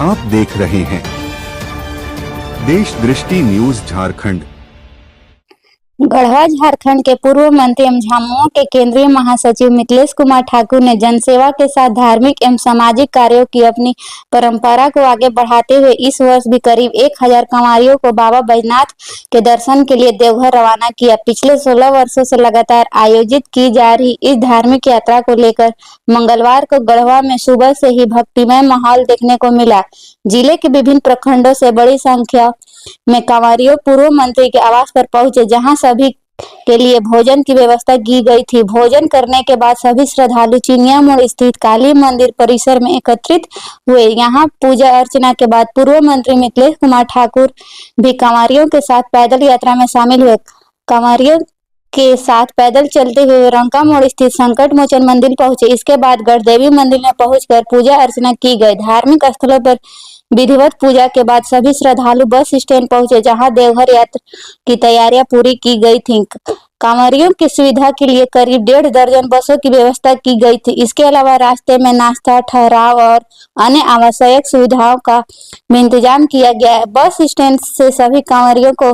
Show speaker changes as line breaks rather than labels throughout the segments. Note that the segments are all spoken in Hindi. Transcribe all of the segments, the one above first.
आप देख रहे हैं देश दृष्टि न्यूज झारखंड।
गढ़वा झारखंड के पूर्व मंत्री एवं झामुमो के केंद्रीय महासचिव मिथिलेश कुमार ठाकुर ने जनसेवा के साथ धार्मिक एवं सामाजिक कार्यों की अपनी परंपरा को आगे बढ़ाते हुए इस वर्ष भी करीब 1000 कांवड़ियों को बाबा बैजनाथ के दर्शन के लिए देवघर रवाना किया। पिछले 16 वर्षों से लगातार आयोजित की जा रही इस धार्मिक यात्रा को लेकर मंगलवार को गढ़वा में सुबह से ही भक्तिमय माहौल देखने को मिला। जिले के विभिन्न प्रखंडों से बड़ी संख्या में कांवड़ियों पूर्व मंत्री के आवास पर पहुंचे, जहां सभी के लिए भोजन की व्यवस्था की गई थी। भोजन करने के बाद सभी श्रद्धालु चिनिया मोड़ स्थित काली मंदिर परिसर में एकत्रित हुए। यहां पूजा अर्चना के बाद पूर्व मंत्री मिथिलेश कुमार ठाकुर भी कांवड़ियों के साथ पैदल यात्रा में शामिल हुए। कांवड़ियों के साथ पैदल चलते हुए रंका मोड़ स्थित संकट मोचन मंदिर पहुंचे। इसके बाद गढ़देवी मंदिर में पहुंचकर पूजा अर्चना की गई। धार्मिक स्थलों पर विधिवत पूजा के बाद सभी श्रद्धालु बस स्टैंड पहुंचे, जहां देवघर यात्रा की तैयारियां पूरी की गई थी। कांवड़ियों की सुविधा के लिए करीब 1.5 दर्जन बसों की व्यवस्था की गई थी। इसके अलावा रास्ते में नाश्ता, ठहराव और अन्य आवश्यक सुविधाओं का भी इंतजाम किया गया है। बस स्टैंड से सभी कांवड़ियों को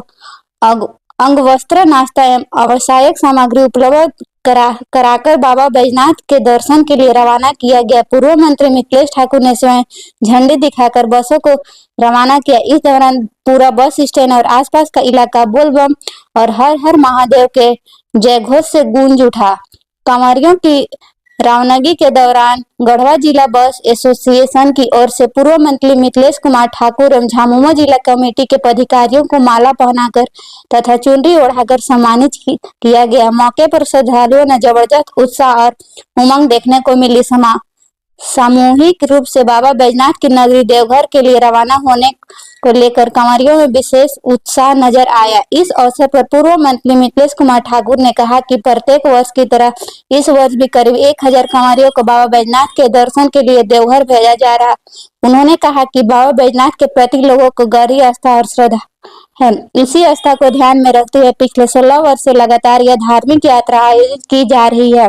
अंग वस्त्र, नाश्ता एवं आवश्यक सामग्री उपलब्ध कराकर बाबा बैजनाथ के दर्शन के लिए रवाना किया गया। पूर्व मंत्री मिथिलेश ठाकुर ने स्वयं झंडी दिखाकर बसों को रवाना किया। इस दौरान पूरा बस स्टैंड और आसपास का इलाका बोल बम और हर हर महादेव के जयघोष से गूंज उठा। कांवड़ियों की रवानगी के दौरान गढ़वा जिला बस एसोसिएशन की ओर से पूर्व मंत्री मिथिलेश कुमार ठाकुर एवं झामुमो जिला कमेटी के पदाधिकारियों को माला पहनाकर तथा चुनरी ओढ़ाकर सम्मानित किया गया। मौके पर श्रद्धालुओं ने जबरदस्त उत्साह और उमंग देखने को मिली। सामूहिक रूप से बाबा बैजनाथ की नगरी देवघर के लिए रवाना होने को लेकर कांवड़ियों में विशेष उत्साह नजर आया। इस अवसर पर पूर्व मंत्री मिथिलेश कुमार ठाकुर ने कहा कि प्रत्येक वर्ष की तरह इस वर्ष भी करीब 1000 कांवड़ियों को बाबा बैजनाथ के दर्शन के लिए देवघर भेजा जा रहा। उन्होंने कहा कि बाबा बैजनाथ के प्रति लोगों को गहरी आस्था और श्रद्धा है। इसी आस्था को ध्यान में रखते हुए पिछले 16 वर्ष से लगातार यह धार्मिक यात्रा आयोजित की जा रही है।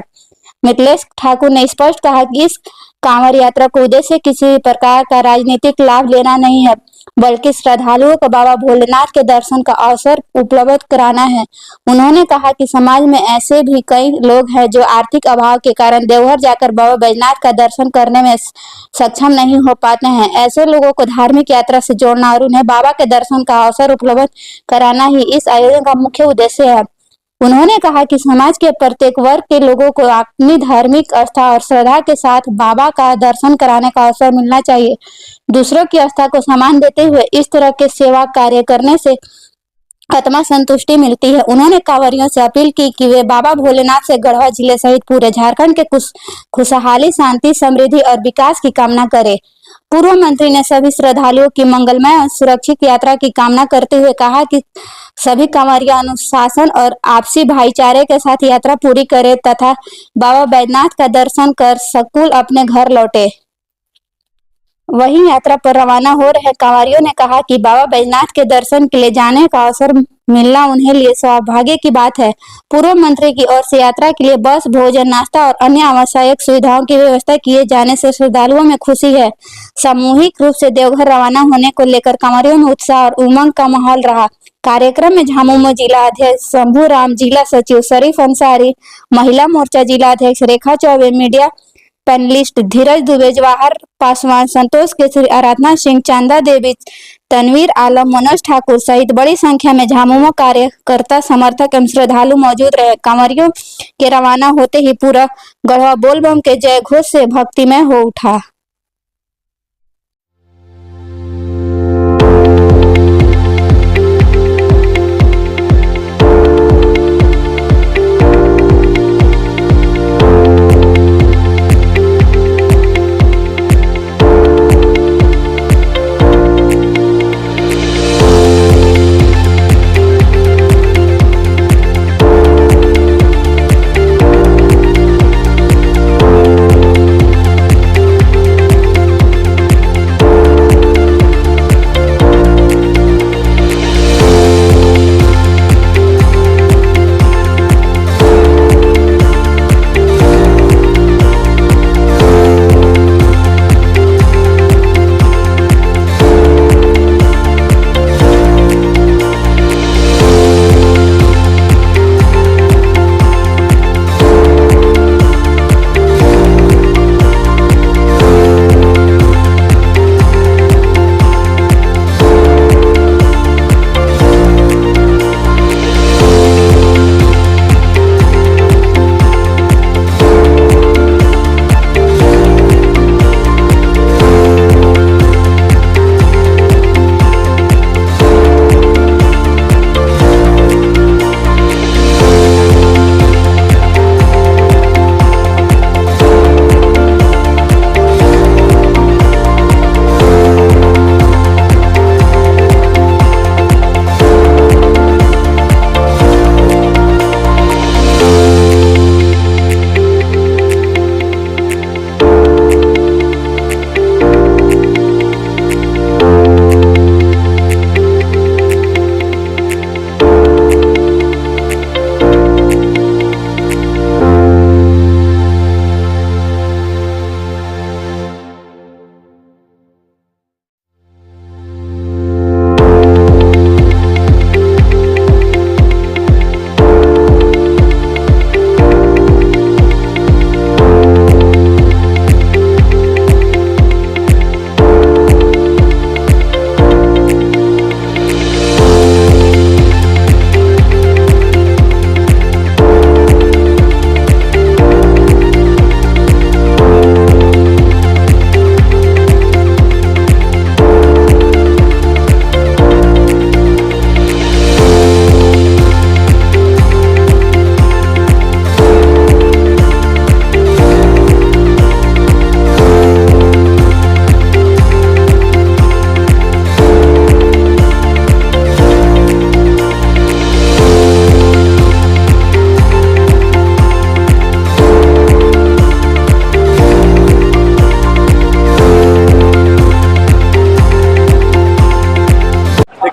मिथिलेश ठाकुर ने स्पष्ट कहा कि इस कांवड़ यात्रा को उद्देश्य किसी प्रकार का राजनीतिक लाभ लेना नहीं है, बल्कि श्रद्धालुओं को बाबा भोलेनाथ के दर्शन का अवसर उपलब्ध कराना है। उन्होंने कहा कि समाज में ऐसे भी कई लोग हैं जो आर्थिक अभाव के कारण देवघर जाकर बाबा बैजनाथ का दर्शन करने में सक्षम नहीं हो पाते हैं। ऐसे लोगों को धार्मिक यात्रा से जोड़ना और उन्हें बाबा के दर्शन का अवसर उपलब्ध कराना ही इस आयोजन का मुख्य उद्देश्य है। उन्होंने कहा कि समाज के प्रत्येक वर्ग के लोगों को अपनी धार्मिक आस्था और श्रद्धा के साथ बाबा का दर्शन कराने का अवसर मिलना चाहिए। दूसरों की आस्था को सम्मान देते हुए इस तरह के सेवा कार्य करने से आत्मा संतुष्टि मिलती है। उन्होंने कांवड़ियों से अपील की कि वे बाबा भोलेनाथ से गढ़वा जिले सहित पूरे झारखंड के खुशहाली, शांति, समृद्धि और विकास की कामना करें। पूर्व मंत्री ने सभी श्रद्धालुओं की मंगलमय और सुरक्षित यात्रा की कामना करते हुए कहा कि सभी कांवड़िया अनुशासन और आपसी भाईचारे के साथ यात्रा पूरी करें तथा बाबा बैजनाथ का दर्शन कर सकुल अपने घर लौटे। वहीं यात्रा पर रवाना हो रहे कांवड़ियों ने कहा कि बाबा बैजनाथ के दर्शन के लिए जाने का अवसर मिलना उन्हें लिए सौभाग्य की बात है। पूर्व मंत्री की ओर से यात्रा के लिए बस, भोजन, नाश्ता और अन्य आवश्यक सुविधाओं की व्यवस्था किए जाने से श्रद्धालुओं में खुशी है। सामूहिक रूप से देवघर रवाना होने को लेकर कांवड़ियों में उत्साह और उमंग का माहौल रहा। कार्यक्रम में झामुमो जिला अध्यक्ष शंभू राम, जिला सचिव शरीफ अंसारी, महिला मोर्चा जिला अध्यक्ष रेखा चौबे, मीडिया पैनलिस्ट धीरज दुबे, जवाहर पासवान, संतोष केसरी, आराधना सिंह, चंदा देवी, तनवीर आलम, मनोज ठाकुर सहित बड़ी संख्या में झामुमो कार्यकर्ता, समर्थक एवं श्रद्धालु मौजूद रहे। कांवड़ियों के रवाना होते ही पूरा गढ़वा बोलबम के जयघोष से भक्तिमय हो उठा।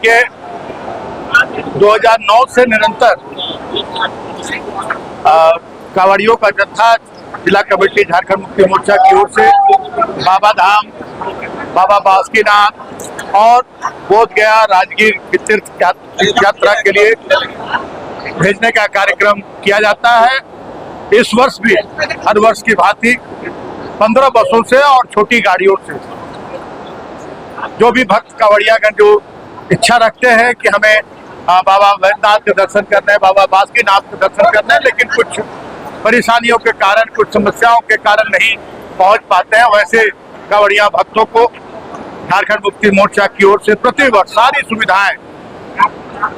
देखिए 2009 से निरंतर कांवड़ियों का जत्था जिला कमेटी झारखंड मुक्ति मोर्चा की ओर से बाबा धाम, बाबा बासुकीनाथ और बोधगया राजगीर की तीर्थ यात्रा के लिए भेजने का कार्यक्रम किया जाता है। इस वर्ष भी हर वर्ष की भांति 15 बसों से और छोटी गाड़ियों से जो भी भक्त कांवड़ियागण जो इच्छा रखते हैं कि हमें बाबा वैद्यनाथ के दर्शन करना है, बाबा बासुकीनाथ के दर्शन करना है, लेकिन कुछ परेशानियों के कारण, कुछ समस्याओं के कारण नहीं पहुंच पाते हैं, वैसे कांवड़िया भक्तों को झारखंड मुक्ति मोर्चा की ओर से प्रतिवर्ष सारी सुविधाएं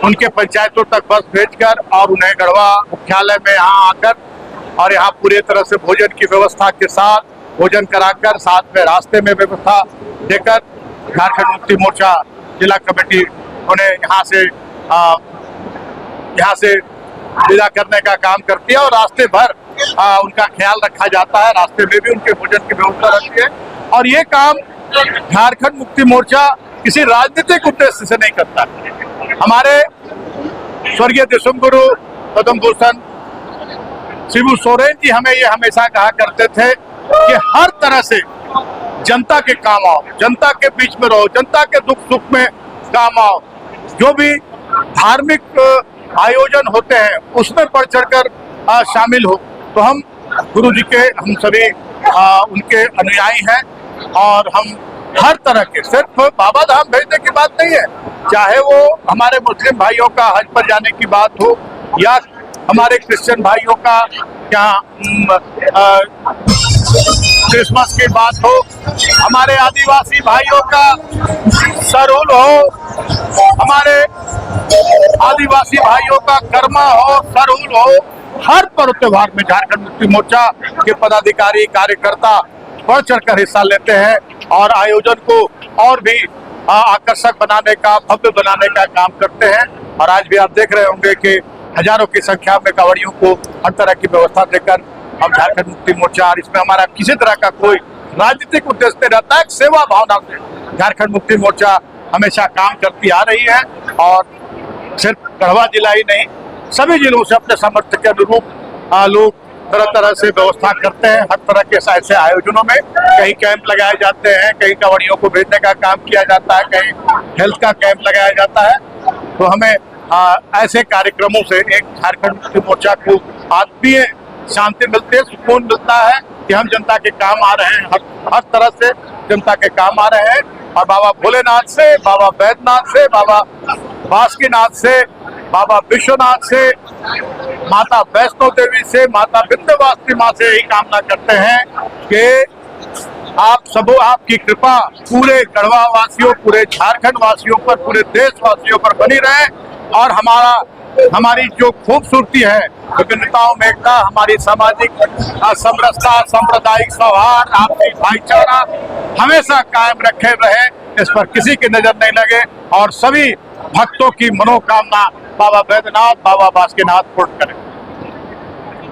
उनके पंचायतों तक बस भेजकर और उन्हें गढ़वा मुख्यालय में यहाँ आकर और यहाँ पूरी तरह से भोजन की व्यवस्था के साथ भोजन कराकर साथ में रास्ते में व्यवस्था देकर झारखंड मुक्ति मोर्चा जिला कमेटी उन्हें यहाँ से विदा करने का काम करती है और रास्ते भर उनका ख्याल रखा जाता है। रास्ते में भी उनके भोजन की व्यवस्था रहती है और ये काम झारखंड मुक्ति मोर्चा किसी राजनीतिक उद्देश्य से नहीं करता। हमारे स्वर्गीय देशम गुरु पद्म भूषण शिबू सोरेन जी हमें ये हमेशा कहा करते थे कि हर तरह से जनता के काम आओ, जनता के बीच में रहो, जनता के दुख सुख में काम आओ। जो भी धार्मिक आयोजन होते हैं उसमें बढ़ चढ़कर शामिल हो। तो हम गुरु जी के हम सभी उनके अनुयायी हैं और हम हर तरह के, सिर्फ बाबा धाम भेजने की बात नहीं है, चाहे वो हमारे मुस्लिम भाइयों का हज पर जाने की बात हो या हमारे क्रिश्चियन भाइयों का यहाँ क्रिसमस की बात हो, हमारे आदिवासी भाइयों का सरहुल हो, हमारे आदिवासी भाइयों का कर्मा हो, सरहुल हो, हर पर्व त्योहार में झारखंड मुक्ति मोर्चा के पदाधिकारी कार्यकर्ता बढ़ चढ़कर हिस्सा लेते हैं और आयोजन को और भी आकर्षक बनाने का, भव्य बनाने का काम करते हैं। और आज भी आप देख रहे होंगे कि हजारों की संख्या में कांवड़ियों को हर तरह की व्यवस्था देकर हम झारखंड मुक्ति मोर्चा, और इसमें हमारा किसी तरह का कोई राजनीतिक उद्देश्य नहीं रहता है, सेवा भावना से झारखंड मुक्ति मोर्चा हमेशा काम करती आ रही है और सिर्फ गढ़वा जिला ही नहीं सभी जिलों से अपने सामर्थ्य के अनुरूप लोग तरह तरह से व्यवस्था करते हैं। हर तरह के ऐसे आयोजनों में कहीं कैंप लगाए जाते हैं, कहीं कांवड़ियों को भेजने का काम किया जाता है, कहीं हेल्थ का कैंप लगाया जाता है। तो हमें ऐसे कार्यक्रमों से एक झारखंड मुक्ति मोर्चा को आत्मीय शांति मिलती है, सुकून मिलता है कि हम जनता के काम आ रहे हैं, हर तरह से जनता के काम आ रहे हैं। और बाबा भोलेनाथ से, बाबा वैद्यनाथ से, बाबा बासुकीनाथ से, बाबा विश्वनाथ से, माता वैष्णो देवी से, माता विंध्यवासिनी माँ से यही कामना करते हैं कि आप सब, आपकी कृपा पूरे गढ़वा वासियों, पूरे झारखंड वासियों पर, पूरे देशवासियों पर बनी रहे और हमारी जो खूबसूरती है, विभिन्नताओं में एकता, हमारी सामाजिक समरसता, सांप्रदायिक सौहार्द, आपसी भाईचारा हमेशा कायम रखे रहे, इस पर किसी की नजर नहीं लगे और सभी भक्तों की मनोकामना बाबा वैद्यनाथ, बाबा बासुकीनाथ पूर्ण करें।